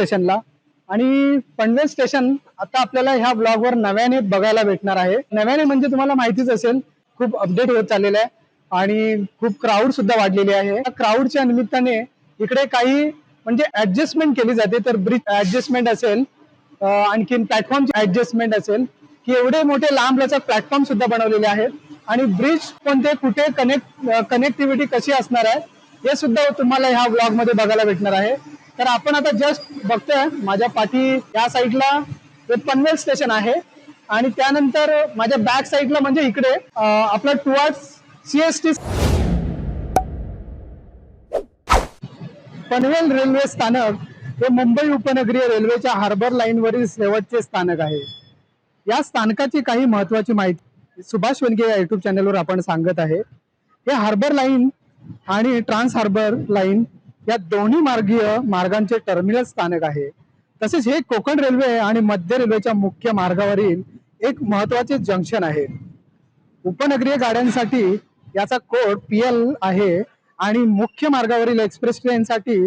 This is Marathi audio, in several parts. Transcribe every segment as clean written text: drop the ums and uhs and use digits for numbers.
स्टेशनला। आणि पनवेल स्टेशन आता आपल्याला ह्या ब्लॉगवर नव्याने बघायला भेटणार आहे। नव्याने म्हणजे तुम्हाला माहितीच असेल, खूप अपडेट होत चाललेलं आहे आणि खूप क्राऊड सुद्धा वाढलेली आहे। या क्राऊडच्या निमित्ताने इकडे काही म्हणजे ऍडजस्टमेंट केली जाते, तर ब्रिज ऍडजस्टमेंट असेल, आणखीन प्लॅटफॉर्मची ऍडजस्टमेंट असेल, की एवढे मोठे लांब लचक प्लॅटफॉर्म सुद्धा बनवलेले आहेत। आणि ब्रिज कोणते कुठे कनेक्टिव्हिटी कशी असणार आहे हे सुद्धा तुम्हाला ह्या ब्लॉग मध्ये बघायला भेटणार आहे। तर आपण आता जस्ट बघतोय माझ्या पाठी या साईडला पनवेल स्टेशन आहे आणि त्यानंतर माझ्या बॅक साईडला म्हणजे इकडे आपलं टुवर्ड्स सीएसटी पनवेल रेल्वे स्थानक हे मुंबई उपनगरीय रेल्वेच्या हार्बर लाईनवरील शेवटचे स्थानक आहे। या स्थानकाची काही महत्वाची माहिती सुभाष वनगे या युट्यूब चॅनलवर आपण सांगत आहे। हे हार्बर लाईन आणि ट्रान्स हार्बर लाईन या दोन्ही मार्गीय मार्गांचे टर्मिनल स्थानक आहे। तसेच हे कोकण रेल्वे आणि मध्य रेल्वेच्या मुख्य मार्गावरील एक महत्वाचे जंक्शन आहे। उपनगरीय गाड्यांसाठी याचा कोड PL आहे आणि मुख्य मार्गावरील एक्सप्रेस ट्रेनसाठी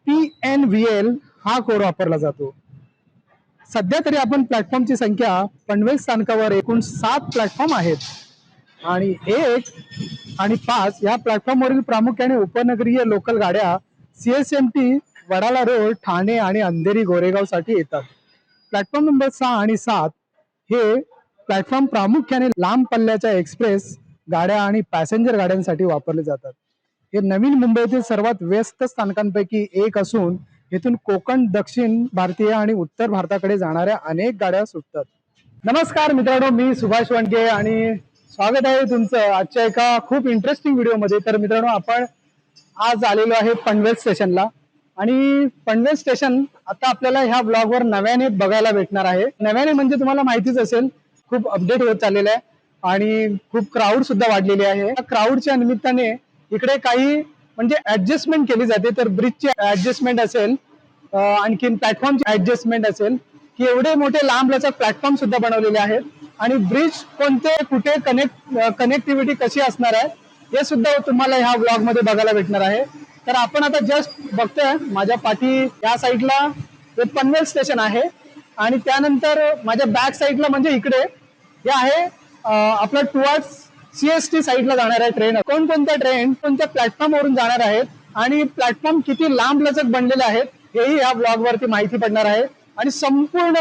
PNVL हा कोड वापरला जातो। सध्या तरी आपण प्लॅटफॉर्मची संख्या पनवेल स्थानकावर एकूण 7 प्लॅटफॉर्म आहेत आणि 1 आणि 5 या प्लॅटफॉर्मवरील प्रामुख्याने उपनगरीय लोकल गाड्या CSMT वडाला रोड, ठाणे आणि अंधेरी गोरेगाव साठी येतात। प्लॅटफॉर्म नंबर 6 आणि 7 हे प्लॅटफॉर्म प्रामुख्याने लांब पल्ल्याच्या एक्सप्रेस गाड्या आणि पॅसेंजर गाड्यांसाठी वापरले जातात। हे नवीन मुंबईतील सर्वात व्यस्त स्थानकांपैकी एक असून येथून कोकण, दक्षिण भारतीय आणि उत्तर भारताकडे जाणाऱ्या अनेक गाड्या सुटतात। नमस्कार मित्रांनो, मी सुभाष वनगे आणि स्वागत आहे तुमचं आजच्या एका खूप इंटरेस्टिंग व्हिडिओमध्ये। तर मित्रांनो, आपण आज आलेलो आहे पनवेल स्टेशनला आणि पनवेल स्टेशन आता आपल्याला ह्या ब्लॉगवर नव्याने बघायला भेटणार आहे। नव्याने म्हणजे तुम्हाला माहितीच असेल, खूप अपडेट होत चाललेलं आहे आणि खूप क्राऊड सुद्धा वाढलेली आहे। या क्राऊडच्या निमित्ताने इकडे काही म्हणजे ऍडजस्टमेंट केली जाते, तर ब्रिजची ऍडजस्टमेंट असेल, आणखीन प्लॅटफॉर्मची ऍडजस्टमेंट असेल, की एवढे मोठे लांब लचक प्लॅटफॉर्म सुद्धा बनवलेले आहेत आणि ब्रिज कोणते कुठे कनेक्टिव्हिटी कशी असणार आहे हे सुद्धा तुम्हाला ह्या ब्लॉग मध्ये बघायला भेटणार आहे। तर आपण आता जस्ट बघतोय माझ्या पाठी या साईडला पनवेल स्टेशन आहे आणि त्यानंतर माझ्या बॅक साईडला म्हणजे इकडे हे आहे आपलं टुवर्ड्स CST साईडला जाणाऱ्या ट्रेन। कोणकोणत्या ट्रेन कोणत्या प्लॅटफॉर्म वरून जाणार आहेत आणि प्लॅटफॉर्म किती लांब लचक बनलेले आहेत हेही या ब्लॉग वरती माहिती पडणार आहे आणि संपूर्ण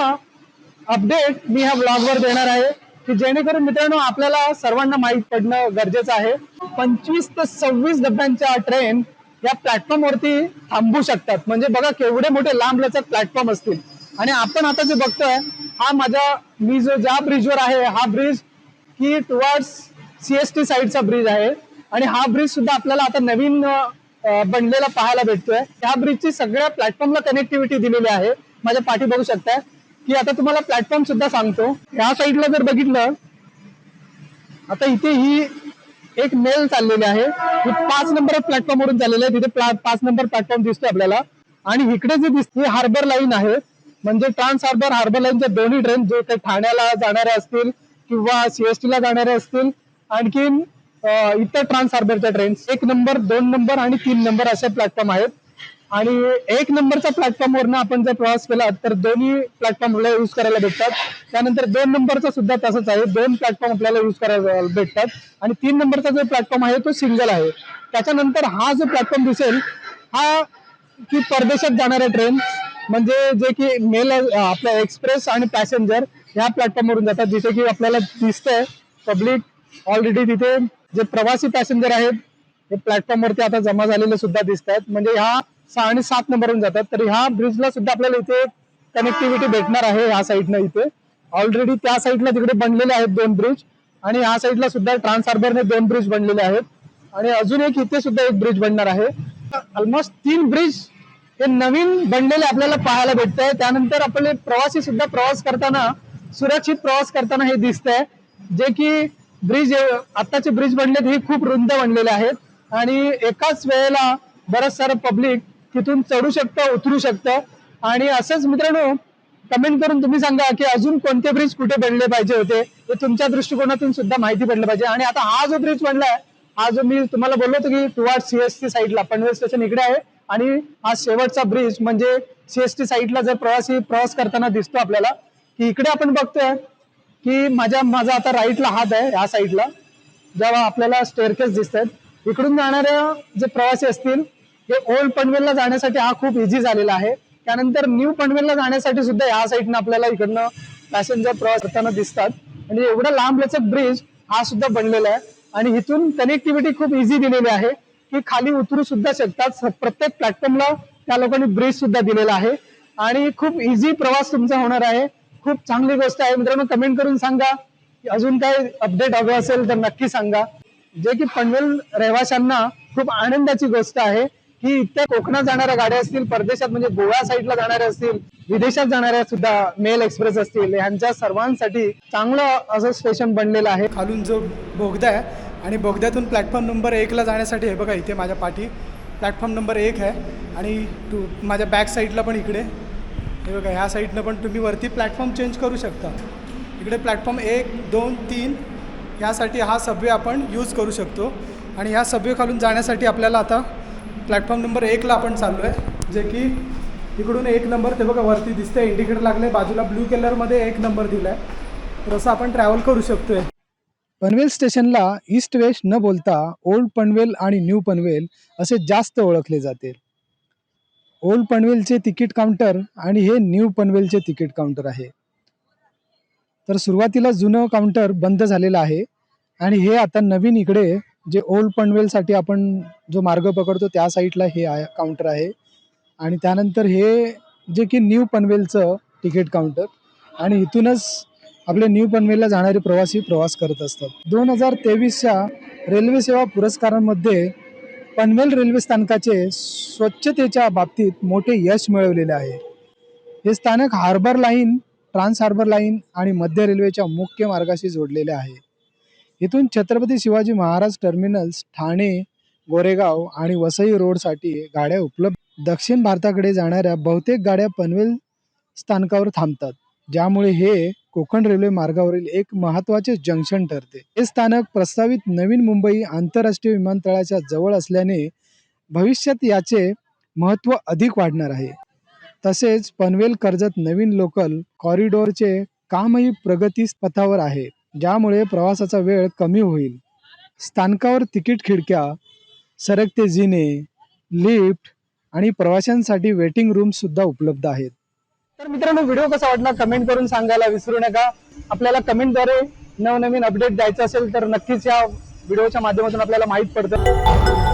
अपडेट मी ह्या ब्लॉग वर देणार आहे, की जेणेकरून मित्रांनो आपल्याला सर्वांना माहित पडणं गरजेचं आहे। 25 ते 26 डब्यांच्या ट्रेन या प्लॅटफॉर्म वरती थांबू शकतात। म्हणजे बघा केवढे मोठे लांब लचक प्लॅटफॉर्म असतील। आणि आपण आता जे बघतोय हा मी जो ज्या ब्रिजवर आहे हा ब्रिज की टुवर्ड्स CST साईडचा ब्रिज आहे आणि हा ब्रिज सुद्धा आपल्याला आता नवीन बनलेला पाहायला भेटतोय। ह्या ब्रिजची सगळ्या प्लॅटफॉर्मला कनेक्टिव्हिटी दिलेली आहे। माझ्या पाठी बघू शकताय की आता तुम्हाला प्लॅटफॉर्म सुद्धा सांगतो। ह्या साईडला जर बघितलं आता इथे ही एक मेल चाललेली आहे, ही 5 नंबर प्लॅटफॉर्म वरून चाललेली आहे। तिथे 5 नंबर प्लॅटफॉर्म दिसतोय आपल्याला आणि इकडे जे दिसते हार्बर लाईन आहे, म्हणजे ट्रान्स हार्बर लाईनच्या दोन्ही ट्रेन जे काही ठाण्याला जाणाऱ्या असतील किंवा CST ला जाणाऱ्या असतील, आणखीन इतर ट्रान्स हार्बरच्या ट्रेन 1 नंबर, 2 नंबर आणि 3 नंबर असे प्लॅटफॉर्म आहेत। आणि 1 नंबरच्या प्लॅटफॉर्म वरनं आपण जर प्रवास केला तर दोन्ही प्लॅटफॉर्मला यूज करायला भेटतात। त्यानंतर 2 नंबरचा सुद्धा तसंच आहे, 2 प्लॅटफॉर्म आपल्याला यूज करायला भेटतात आणि 3 नंबरचा जो प्लॅटफॉर्म आहे तो सिंगल आहे। त्याच्यानंतर हा जो प्लॅटफॉर्म दिसेल हा की परदेशात जाणाऱ्या ट्रेन म्हणजे जे की मेल आपल्या एक्सप्रेस आणि पॅसेंजर ह्या प्लॅटफॉर्म वरून जातात, जिथे की आपल्याला दिसतंय पब्लिक ऑलरेडी तिथे जे प्रवासी पॅसेंजर आहेत हे प्लॅटफॉर्म वरती आता जमा झालेले सुद्धा दिसत आहेत। म्हणजे ह्या 6 आणि 7 नंबरवरून जातात, तर ह्या ब्रिजला सुद्धा आपल्याला इथे कनेक्टिव्हिटी भेटणार आहे। ह्या साईडनं इथे ऑलरेडी त्या साईडला तिकडे बनलेले आहेत 2 ब्रिज आणि ह्या साईडला सुद्धा ट्रान्स हार्बरने 2 ब्रिज बनलेले आहेत आणि अजून एक इथे सुद्धा एक ब्रिज बनणार आहे। ऑलमोस्ट 3 ब्रिज हे नवीन बनलेले आपल्याला पाहायला भेटतंय। त्यानंतर आपले प्रवासी सुद्धा प्रवास करताना सुरक्षित प्रवास करताना हे दिसतंय, जे की ब्रिज आताचे ब्रिज बनलेत हे खूप रुंद बनलेले आहेत आणि एकाच वेळेला बरंच सारं पब्लिक तिथून चढू शकतं, उतरू शकतं। आणि असंच मित्रांनो कमेंट करून तुम्ही सांगा की अजून कोणते ब्रिज कुठे बनले पाहिजे होते, हे तुमच्या दृष्टिकोनातून सुद्धा माहिती पडलं पाहिजे। आणि आता हा जो ब्रिज बनलाय हा जो मी तुम्हाला बोललो होतो की टुवार्ड सीएसटी साईडला पनवेल स्टेशन इकडे आहे आणि हा शेवटचा ब्रिज म्हणजे सीएसटी साईडला जर प्रवासी प्रवास करताना दिसतो आपल्याला की इकडे आपण बघतोय की माझा आता राईटला हात आहे ह्या साईडला जेव्हा आपल्याला स्टेअरकेस दिसत आहेत इकडून जाणाऱ्या जे प्रवासी असतील हे ओल्ड पनवेलला जाण्यासाठी हा खूप इझी झालेला आहे. त्यानंतर न्यू पनवेलला जाण्यासाठी सुद्धा ह्या साईडनं आपल्याला इकडनं पॅसेंजर प्रवास करताना दिसतात. म्हणजे एवढा लांब लचक ब्रिज हा सुद्धा बनलेला आहे आणि इथून कनेक्टिव्हिटी खूप इझी दिलेली आहे की खाली उतरू सुद्धा शकतात. प्रत्येक प्लॅटफॉर्मला त्या लोकांनी ब्रिज सुद्धा दिलेला आहे आणि खूप इझी प्रवास तुमचा होणार आहे. खूप चांगली गोष्ट आहे मित्रांनो. कमेंट करून सांगा की अजून काय अपडेट हवं असेल तर नक्की सांगा. जे की पनवेल रहिवाशांना खूप आनंदाची गोष्ट आहे की इथे कोकणात जाणाऱ्या गाड्या असतील, परदेशात म्हणजे गोवा साईडला जाणाऱ्या असतील, विदेशात जाणाऱ्या सुद्धा मेल एक्सप्रेस असतील, यांच्या सर्वांसाठी चांगलं असं स्टेशन बनलेलं आहे. खालून जो बोगदा आहे आणि बोगद्यातून प्लॅटफॉर्म नंबर 1ला जाण्यासाठी हे बघा इथे माझ्या पाठी प्लॅटफॉर्म नंबर 1 आहे आणि माझ्या बॅक साईडला पण इकडे हे बघा ह्या साईडनं पण तुम्ही वरती प्लॅटफॉर्म चेंज करू शकता. इकडे प्लॅटफॉर्म 1, 2, 3 यासाठी हा सबवे आपण यूज करू शकतो आणि ह्या सबवे खालून जाण्यासाठी आपल्याला आता प्लॅटफॉर्म नंबर 1ला आपण चाललो आहे. जे की इकडून 1 नंबर ते बघा वरती दिसतंय इंडिकेटर लागले बाजूला ब्लू कलरमध्ये 1 नंबर दिला आहे. तर असं आपण ट्रॅव्हल करू शकतोय. पनवेल स्टेशनला ईस्ट वेस्ट न बोलता ओल्ड पनवेल आणि न्यू पनवेल असे जास्त ओळखले जाते. ओल्ड पनवेलचे तिकीट काउंटर आणि हे न्यू पनवेलचे तिकीट काउंटर आहे. तर सुरुवातीला जुनं काउंटर बंद झालेलं आहे आणि हे आता नवीन इकडे जे ओल्ड पनवेलसाठी आपण जो मार्ग पकडतो त्या साईडला हे काउंटर आहे आणि त्यानंतर हे जे की न्यू पनवेलचं तिकीट काउंटर आणि इथूनच आपले न्यू पनवेलला जाणारे प्रवासी प्रवास करत असतात. 2023च्या रेल्वे सेवा पुरस्कारांमध्ये पनवेल रेल्वे स्थानकाचे स्वच्छतेच्या बाबतीत मोठे यश मिळवलेले आहे. हे स्थानक harbour line, trans harbour line आणि मध्य रेल्वेच्या मुख्य मार्गाशी जोडलेले आहे. इथून छत्रपती शिवाजी महाराज टर्मिनल्स, ठाणे, गोरेगाव आणि वसई रोडसाठी गाड्या उपलब्ध. दक्षिण भारताकडे जाणाऱ्या बहुतेक गाड्या पनवेल स्थानकावर थांबतात, ज्यामुळे हे कोकण रेल्वे मार्गावरील एक महत्त्वाचे जंक्शन ठरते. हे स्थानक प्रस्तावित नवीन मुंबई आंतरराष्ट्रीय विमानतळाच्या जवळ असल्याने भविष्यात याचे महत्त्व अधिक वाढणार आहे. तसेच पनवेल कर्जत नवीन लोकल कॉरिडॉरचे कामही प्रगतीपथावर आहे, ज्यामुळे प्रवासाचा वेळ कमी होईल. स्थानकावर तिकीट खिडक्या, सरकते जिने, लिफ्ट आणि प्रवाशांसाठी वेटिंग रूम सुद्धा उपलब्ध आहेत. तर मित्रांनो व्हिडिओ कसा वाटला कमेंट करून सांगायला विसरू नका. आपल्याला कमेंटद्वारे नवनवीन अपडेट द्यायचं असेल तर नक्कीच या व्हिडिओच्या माध्यमातून आपल्याला माहीत पडतं.